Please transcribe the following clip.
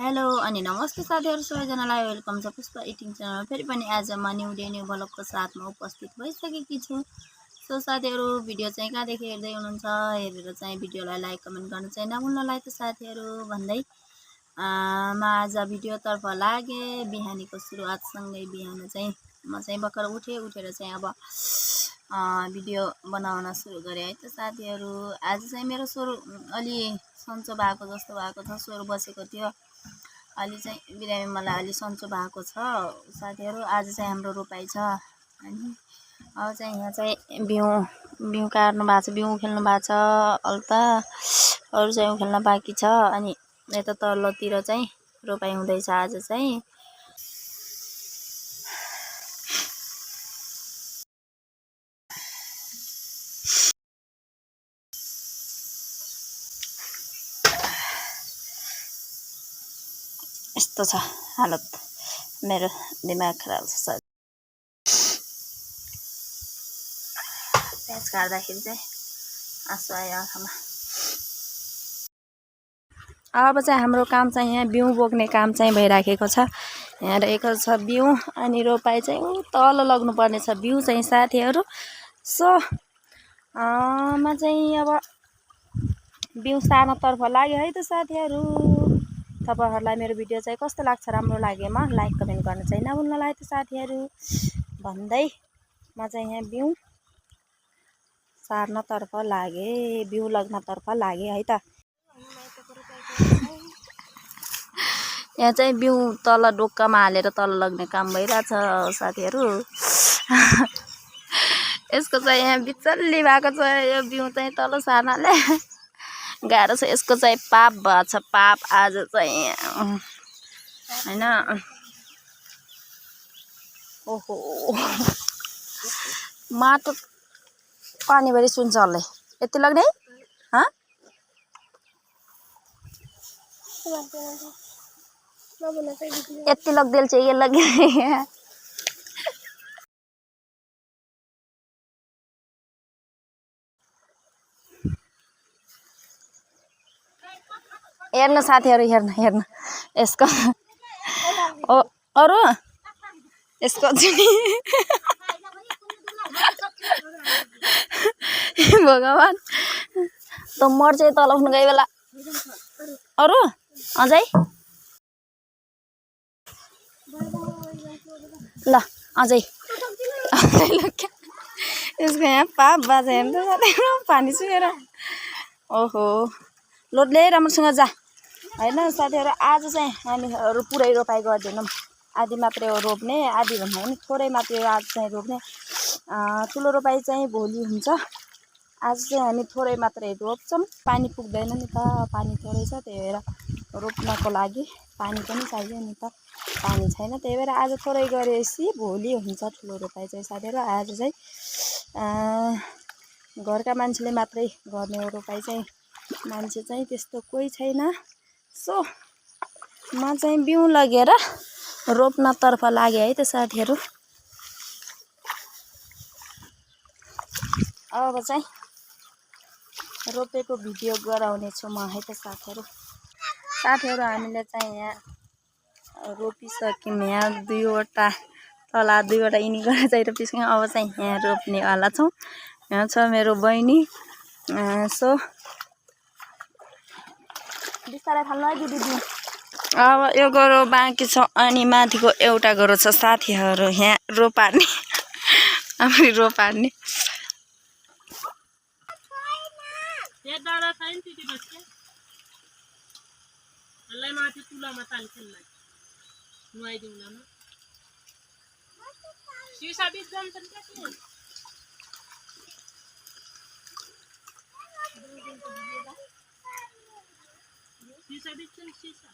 Hello अनि नमस्ते साथीहरु सबैजनालाई वेलकम छ पुष्पा इटिङ च्यानलमा फेरि पनि आज म न्यू भ्लगको साथमा उपस्थित भइसकेकी छु। सो साथीहरु भिडियो चाहिँ कहाँदेखि हेर्दै हुनुहुन्छ हेरेर चाहिँ भिडियोलाई लाइक कमेन्ट गर्न चाहिँ नभुल्नुलाई त साथीहरु भन्दै म आज भिडियोतर्फ लागे। बिहानीको सुरुवातसँगै बिहान चाहिँ म चाहिँ भर्खर उठेर चाहिँ अब भिडियो बनाउन सुरु गरे है त साथीहरु। आज चाहिँ मेरो स्वर अलि सन्चो भएको जस्तो भएको छ, स्वर बसेको थियो अलि चाहिँ बिरामी मलाई अलि सन्चो भएको छ साथीहरु। आज चाहिँ हाम्रो रोपाइ छ अनि अब चाहिँ यहाँ चाहिँ बिउ काट्नु भएको छ, बिउ खेल्नु भएको छ, अलता अरु चाहिँ खेल्न बाँकी छ। अनि यता तल्लोतिर चाहिँ रोपाइ हुँदैछ आज चाहिँ। यस्तो छ हालत, मेरो दिमाग खराब छ। प्याज काट्दाखेरि चाहिँ आँसु आयो आँखामा। अब चाहिँ हाम्रो काम चाहिँ यहाँ बिउ बोक्ने काम चाहिँ भइराखेको छ। यहाँ रहेको छ बिउ अनि रोपाइ चाहिँ उ तल लग्नु पर्ने छ बिउ चाहिँ साथीहरु। सो म चाहिँ अब बिउ सार्नतर्फ लाग्यो है त साथीहरु। तपाईहरुलाई मेरो भिडियो चाहिँ कस्तो लाग्छ, राम्रो लागेमा लाइक कमेन्ट गर्न चाहिँ नभुल्नुलाई त साथीहरु भन्दै म चाहिँ यहाँ बिउ सार्नतर्फ लागे, बिउ लग्नतर्फ लागे है त। यहाँ चाहिँ बिउ तल डोक्कामा हालेर तल लग्ने काम भइरहेछ साथीहरु। यसको चाहिँ यहाँ बिचल्ली भएको छ, यो बिउ चाहिँ तल सार्नले गाह्रो छ। यसको चाहिँ पाप भएको छ, पाप आज चाहिँ हैन। ओहो माटो पानीभरि सुन्छ हल्लै यति लग्ने है। यति लग्देल चाहिँ ये लगे हेर्न साथीहरु, हेर्न यसको अरु यसको भगवान त मर चाहिँ तल उठ्नु गए बेला अरु अझै ल अझै यसको यहाँ पाप बाजा हेर्नु पानी सुकेर। ओहो लोड्ले राम्रोसँग जा हैन साथीहरु। आज चाहिँ हामीहरु पुरै रोपाइ गर्दैनौं, आधी मात्रै हो रोप्ने, आधी भन्दा पनि थोरै मात्रै आज चाहिँ रोप्ने। ठुलो रोपाइ चाहिँ भोलि हुन्छ, आज चाहिँ हामी थोरै मात्रै रोप्छौं। पानी पुग्दैन नि त, पानी थोरै छ, त्यही भएर रोप्नको लागि पानी पनि चाहियो नि त, पानी छैन। त्यही भएर आज थोरै गरेपछि भोलि हुन्छ ठुलो रोपाइ चाहिँ साथीहरु। आज चाहिँ घरका मान्छेले मात्रै गर्ने हो रोपाइ चाहिँ, मान्छे चाहिँ त्यस्तो कोही छैन। सो म चाहिँ बिउ लगेर रोप्नतर्फ लागे है त साथीहरु। अब चाहिँ रोपेको भिडियो गराउने छु म है त साथीहरु। हामीले चाहिँ यहाँ रोपिसक्यौं, यहाँ दुईवटा तल दुईवटा इनी गरेर चाहिँ रोपिसक्यौं। अब चाहिँ यहाँ रोप्नेवाला छौं। यहाँ छ मेरो बहिनी। सो बिस्तारै फाल्नु है दिदी। अब यो गोरो बाँकी छ अनि माथिको एउटा गोरो छ साथीहरु। यहाँ रोपार्ने हामी रोपार्ने ये दादा छैन त्यति बस्छ हल्लै माथि तुलामा तालखेल्ला नुहाइदिउँला न सिसा बिच जान्छन् के सिसा बिच सिसा